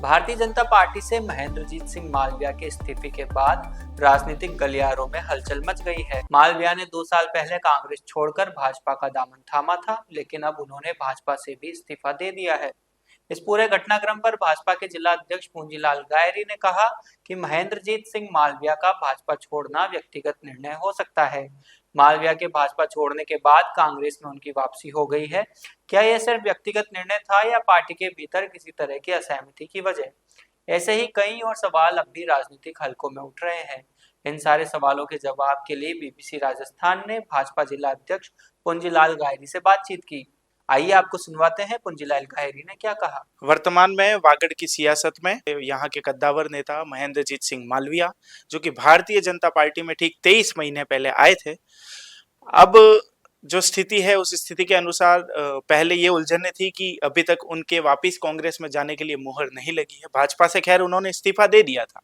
Bharatiya Janata party से महेंद्रजीत सिंह मालविया के इस्तीफे के बाद राजनीतिक गलियारों में हलचल मच गई है। मालविया ने 2 साल पहले कांग्रेस छोड़कर भाजपा का दामन थामा था, लेकिन अब उन्होंने भाजपा से भी इस्तीफा दे दिया है। इस पूरे घटनाक्रम पर भाजपा के जिला अध्यक्ष पूंजीलाल गायरी ने कहा कि महेंद्रजीत सिंह मालविया का भाजपा छोड़ना व्यक्तिगत निर्णय हो सकता है। मालविया के भाजपा छोड़ने के बाद कांग्रेस में उनकी वापसी हो गई है। क्या यह सिर्फ व्यक्तिगत निर्णय था या पार्टी के भीतर किसी तरह की असहमति की वजह? ऐसे ही कई और सवाल अब भी राजनीतिक हलकों में उठ रहे हैं। इन सारे सवालों के जवाब के लिए बीबीसी राजस्थान ने भाजपा जिला अध्यक्ष पुंजीलाल गायरी से बातचीत की। आइए आपको सुनवाते हैं पुंजीलाल गायरी ने क्या कहा। वर्तमान में वागड़ की सियासत में यहाँ के कद्दावर नेता महेंद्रजीत सिंह मालविया, जो कि भारतीय जनता पार्टी में ठीक 23 महीने पहले आए थे, अब जो स्थिति है उस स्थिति के अनुसार पहले ये उलझने थी कि अभी तक उनके वापस कांग्रेस में जाने के लिए मुहर नहीं लगी है। भाजपा से खैर उन्होंने इस्तीफा दे दिया था,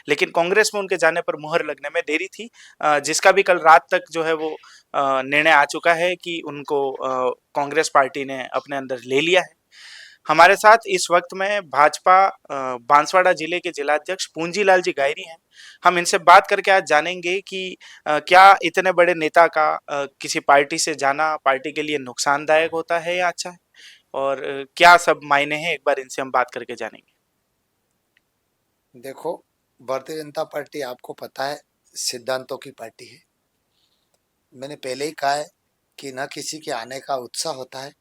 लेकिन कांग्रेस में उनके जाने पर मुहर लगने में देरी थी, जिसका भी कल रात तक जो है वो निर्णय आ चुका है कि उनको कांग्रेस पार्टी ने अपने अंदर ले लिया है। हमारे साथ इस वक्त में भाजपा बांसवाड़ा जिले के जिलाध्यक्ष पूंजीलाल जी गायरी हैं। हम इनसे बात करके आज जानेंगे कि क्या इतने बड़े नेता का किसी पार्टी से जाना पार्टी के लिए नुकसानदायक होता है या अच्छा है, और क्या सब मायने हैं। एक बार इनसे हम बात करके जानेंगे। देखो, भारतीय जनता पार्टी आपको पता है सिद्धांतों की पार्टी है। मैंने पहले ही कहा है कि न किसी के आने का उत्साह होता है,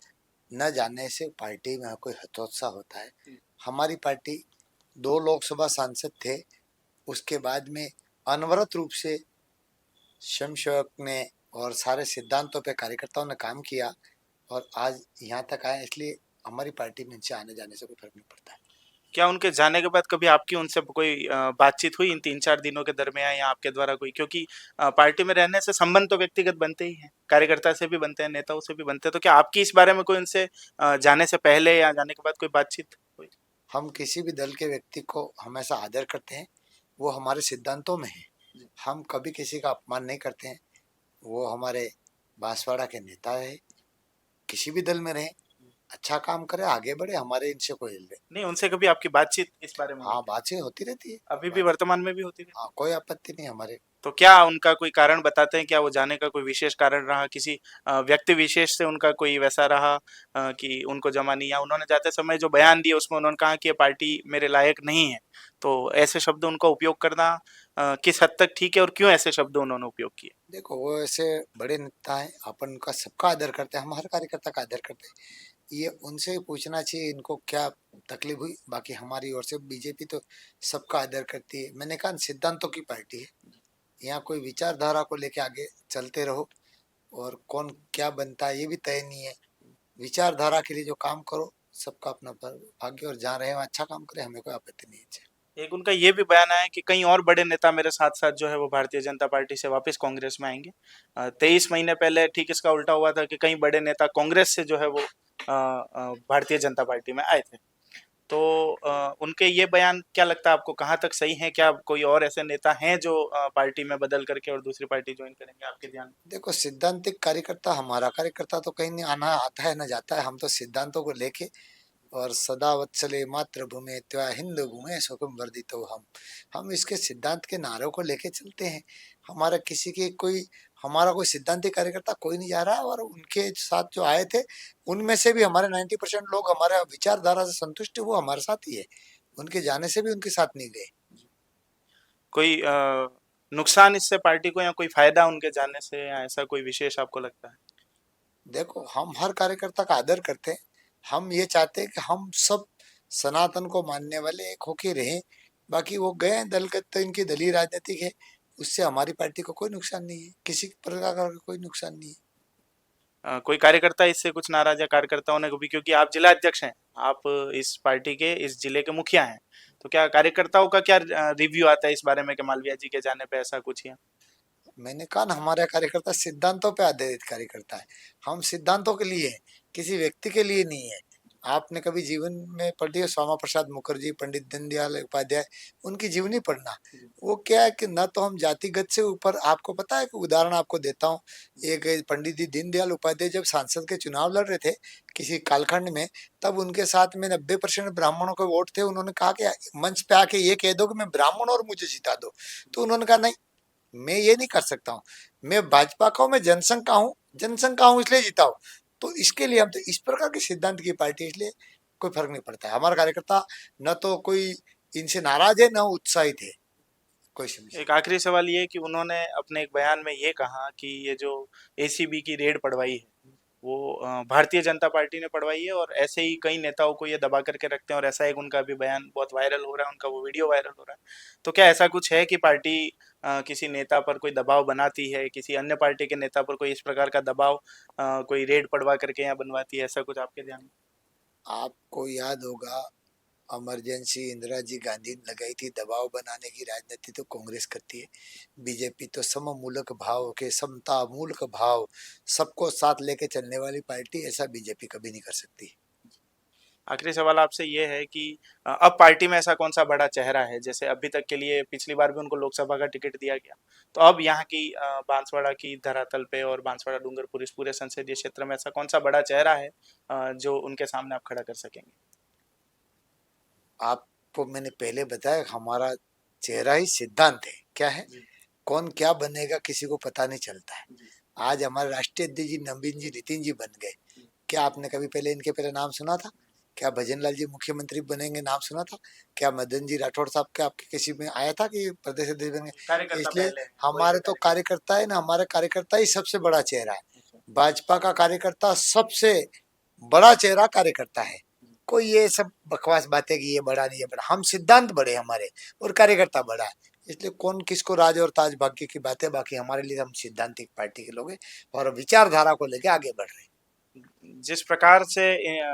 न जाने से पार्टी में कोई हतोत्साह होता है। हमारी पार्टी 2 लोकसभा सांसद थे, उसके बाद में अनवरत रूप से स्वयंसेवक ने और सारे सिद्धांतों पे कार्यकर्ताओं ने काम किया और आज यहाँ तक आए, इसलिए हमारी पार्टी में इनसे आने जाने से कोई फर्क नहीं पड़ता है। क्या उनके जाने के बाद कभी आपकी उनसे कोई बातचीत हुई इन 3-4 दिनों के दरमियान, या आपके द्वारा कोई? क्योंकि पार्टी में रहने से संबंध तो व्यक्तिगत बनते ही हैं, कार्यकर्ता से भी बनते हैं, नेताओं से भी बनते हैं। तो क्या आपकी इस बारे में कोई उनसे जाने से पहले या जाने के बाद कोई बातचीत हुई? हम किसी भी दल के व्यक्ति को हमेशा आदर करते हैं, वो हमारे सिद्धांतों में है। हम कभी किसी का अपमान नहीं करते हैं। वो हमारे बांसवाड़ा के नेता है, किसी भी दल में रहे, अच्छा काम करे, आगे बढ़े, हमारे इनसे कोई नहीं, उनसे कभी आपकी बातचीत इस बारे में? हाँ, बातचीत होती रहती है, अभी भी वर्तमान में भी होती रहती है? हाँ, कोई आपत्ति नहीं हमारे। तो क्या उनका कोई कारण बताते हैं? क्या वो जाने का कोई विशेष कारण रहा? किसी व्यक्ति विशेष से उनका कोई वैसा रहा कि उनको जमा नहीं, या उन्होंने जाते समय जो बयान दिए उसमें उन्होंने कहा कि ये पार्टी मेरे लायक नहीं है? तो ऐसे शब्द उनका उपयोग करना किस हद तक ठीक है, और क्यों ऐसे शब्द उन्होंने उपयोग किए? देखो, वो ऐसे बड़े नेता है, अपन उनका सबका आदर करते हैं, हम हर कार्यकर्ता का आदर करते हैं। ये उनसे पूछना चाहिए इनको क्या तकलीफ हुई। बाकी हमारी ओर से बीजेपी तो सबका आदर करती है। मैंने कहा सिद्धांतों की पार्टी है, यहाँ कोई विचारधारा को लेके आगे चलते रहो, और कौन क्या बनता है ये भी तय नहीं है। विचारधारा के लिए जो काम करो, सबका अपना भाग्य, और जहाँ रहे वहाँ अच्छा काम करे, हमें कोई आपत्ति नहीं है। एक उनका ये भी बयान आया कि कई और बड़े नेता मेरे साथ साथ जो है वो भारतीय जनता पार्टी से वापस कांग्रेस में आएंगे। 23 महीने पहले ठीक इसका उल्टा हुआ था कि कई बड़े नेता कांग्रेस से जो है वो भारतीय जनता पार्टी में आए थे। तो उनके ये बयान क्या लगता है आपको, कहाँ तक सही है? क्या कोई और ऐसे नेता हैं जो पार्टी में बदल करके और दूसरी पार्टी ज्वाइन करेंगे आपके ध्यान में? देखो, सिद्धांतिक कार्यकर्ता, हमारा कार्यकर्ता तो कहीं नहीं आना आता है ना जाता है। हम तो सिद्धांतों को लेके और सदा वत्सले मातृभूमि त्वा हिंदू भूमि सुखम वर्धितो हम इसके सिद्धांत के नारों को लेके चलते हैं। हमारा किसी के कोई हमारा कोई सिद्धांतिक कार्यकर्ता कोई नहीं जा रहा है, और उनके साथ जो आए थे उनमें से भी हमारे 90% लोग हमारे विचारधारा से संतुष्ट है, वो हमारे साथ ही है। उनके जाने से भी उनके साथ नहीं गए। कोई नुकसान इससे पार्टी को, या कोई फायदा उनके जाने से, या ऐसा कोई विशेष आपको लगता है? देखो, हम हर कार्यकर्ता का आदर करते हैं। हम ये चाहते हैं कि हम सब सनातन को मानने वाले एक होके रहें। बाकी वो गए दल के, तो इनकी दलीय राजनीति है, उससे हमारी पार्टी को कोई नुकसान नहीं है, किसी प्रकार का कोई नुकसान नहीं है। कोई कार्यकर्ता इससे कुछ नाराज है कार्यकर्ताओं ने कभी? क्योंकि आप जिला अध्यक्ष हैं, आप इस पार्टी के इस जिले के मुखिया हैं, तो क्या कार्यकर्ताओं का क्या रिव्यू आता है इस बारे में कि मालवीय जी के जाने पे ऐसा कुछ? या मैंने कहा ना, हमारा कार्यकर्ता सिद्धांतों पे आधारित कार्यकर्ता है। हम सिद्धांतों के लिए हैं, किसी व्यक्ति के लिए नहीं है। आपने कभी जीवन में पढ़ी है श्यामा प्रसाद मुखर्जी, पंडित दीनदयाल उपाध्याय, उनकी जीवनी पढ़ना। वो क्या है कि न तो हम जातिगत से ऊपर, आपको पता है कि उदाहरण आपको देता हूँ, एक पंडित जी दीनदयाल उपाध्याय जब सांसद के चुनाव लड़ रहे थे किसी कालखंड में, तब उनके साथ में 90% ब्राह्मणों के वोट थे। उन्होंने कहा कि मंच पे आके ये कह दो कि मैं ब्राह्मण और मुझे जिता दो, तो उन्होंने कहा नहीं, मैं ये नहीं कर सकता हूँ, मैं भाजपा का हूँ, मैं जनसंघ का हूँ, जनसंघ का हूँ इसलिए जीता हूँ। तो इसके लिए हम तो इस प्रकार के सिद्धांत की पार्टी, इसलिए कोई फर्क नहीं पड़ता है। हमारा कार्यकर्ता न तो कोई इनसे नाराज है, न उत्साहित है, कोई समस्या। एक आखिरी सवाल ये कि उन्होंने अपने एक बयान में ये कहा कि ये जो एसीबी की रेड पड़वाई है वो भारतीय जनता पार्टी ने पड़वाई है, और ऐसे ही कई नेताओं को ये दबा करके रखते हैं, और ऐसा एक उनका भी बयान बहुत वायरल हो रहा है, उनका वो वीडियो वायरल हो रहा है। तो क्या ऐसा कुछ है कि पार्टी किसी नेता पर कोई दबाव बनाती है, किसी अन्य पार्टी के नेता पर कोई इस प्रकार का दबाव कोई रेड पड़वा करके यहाँ बनवाती है, ऐसा कुछ आपके ध्यान में? आपको याद होगा इमरजेंसी इंदिरा जी गांधी ने लगाई थी, दबाव बनाने की राजनीति तो कांग्रेस करती है। बीजेपी तो सममूलक भाव के, समता मूलक भाव, सबको साथ लेके चलने वाली पार्टी, ऐसा बीजेपी कभी नहीं कर सकती। आखिरी सवाल आपसे ये है कि अब पार्टी में ऐसा कौन सा बड़ा चेहरा है, जैसे अभी तक के लिए पिछली बार भी उनको लोकसभा का टिकट दिया गया, तो अब यहाँ की बांसवाड़ा की धरातल पे और बांसवाड़ा डूंगरपुर इस पूरे संसदीय क्षेत्र में ऐसा कौन सा बड़ा चेहरा है जो उनके सामने आप खड़ा कर सकेंगे? आपको मैंने पहले बताया, हमारा चेहरा ही सिद्धांत है। क्या है, कौन क्या बनेगा किसी को पता नहीं चलता है। आज हमारे राष्ट्रीय अध्यक्ष जी नवीन जी, नितिन जी बन गए। क्या आपने कभी पहले इनके पहले नाम सुना था? क्या भजन लाल जी मुख्यमंत्री बनेंगे, नाम सुना था? क्या मदन जी राठौड़ साहब के आपके किसी में आया था कि प्रदेश अध्यक्ष बनेंगे? कार्यकर्ता इसलिए पहले हमारे तो कार्यकर्ता है ना, हमारे कार्यकर्ता ही सबसे बड़ा चेहरा है। भाजपा का कार्यकर्ता सबसे बड़ा चेहरा कार्यकर्ता है। कोई ये सब बकवास बातें कि ये बड़ा नहीं, ये बड़ा, हम सिद्धांत बड़े हमारे, और कार्यकर्ता बड़ा है। इसलिए कौन किसको राज और ताज भाग्य की बातें, बाकी हमारे लिए हम सिद्धांतिक पार्टी के लोग हैं और विचारधारा को लेके आगे बढ़ रहे हैं। जिस प्रकार से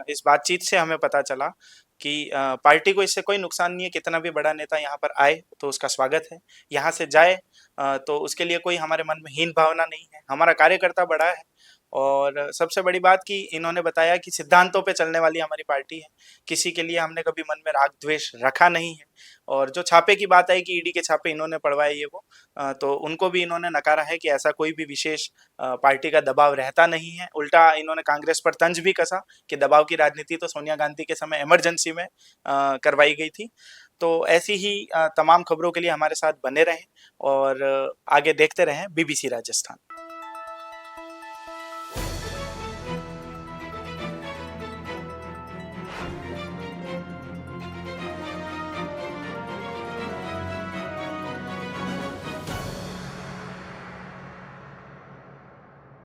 इस बातचीत से हमें पता चला कि पार्टी को इससे कोई नुकसान नहीं है, कितना भी बड़ा नेता यहाँ पर आए तो उसका स्वागत है, यहाँ से जाए तो उसके लिए कोई हमारे मन में हीन भावना नहीं है। हमारा कार्यकर्ता बड़ा है, और सबसे बड़ी बात कि इन्होंने बताया कि सिद्धांतों पे चलने वाली हमारी पार्टी है, किसी के लिए हमने कभी मन में राग द्वेष रखा नहीं है। और जो छापे की बात आई कि ईडी के छापे इन्होंने पड़वाए ये वो, तो उनको भी इन्होंने नकारा है कि ऐसा कोई भी विशेष पार्टी का दबाव रहता नहीं है। उल्टा इन्होंने कांग्रेस पर तंज भी कसा कि दबाव की राजनीति तो सोनिया गांधी के समय इमरजेंसी में करवाई गई थी। तो ऐसी ही तमाम खबरों के लिए हमारे साथ बने रहें और आगे देखते रहें बीबीसी राजस्थान।